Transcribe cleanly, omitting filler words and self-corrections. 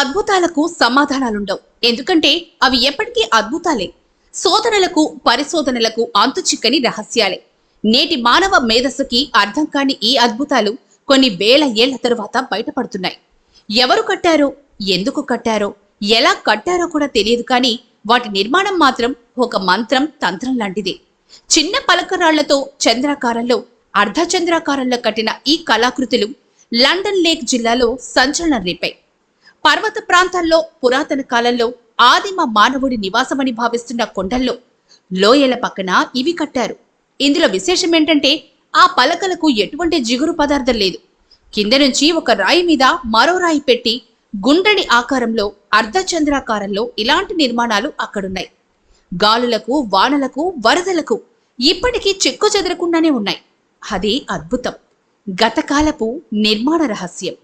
అద్భుతాలకు సమాధానాలుండవు. ఎందుకంటే అవి ఎప్పటికీ అద్భుతాలే. శోధనలకు పరిశోధనలకు అంతుచిక్కని రహస్యాలే. నేటి మానవ మేధస్సుకి అర్థం కాని ఈ అద్భుతాలు కొన్ని వేల ఏళ్ల తరువాత బయటపడుతున్నాయి. ఎవరు కట్టారో, ఎందుకు కట్టారో, ఎలా కట్టారో కూడా తెలియదు, కానీ వాటి నిర్మాణం మాత్రం ఒక మంత్రం తంత్రం లాంటిదే. చిన్న పలకరాళ్లతో చంద్రాకారంలో, అర్ధచంద్రాకారంలో కట్టిన ఈ కళాకృతులు లండన్ లేక్ జిల్లాలో సంచలనం రేపాయి. పర్వత ప్రాంతాల్లో పురాతన కాలంలో ఆదిమ మానవుడి నివాసమని భావిస్తున్న కొండల్లో, లోయల పక్కన ఇవి కట్టారు. ఇందులో విశేషం ఏంటంటే ఆ పలకలకు ఎటువంటి జిగురు పదార్థం లేదు. కింద నుంచి ఒక రాయి మీద మరో రాయి పెట్టి గుండ్రని ఆకారంలో, అర్ధచంద్రాకారంలో ఇలాంటి నిర్మాణాలు అక్కడున్నాయి. గాలులకు, వానలకు, వరదలకు ఇప్పటికీ చెక్కు చెదరకుండానే ఉన్నాయి. అది అద్భుతం, గతకాలపు నిర్మాణ రహస్యం.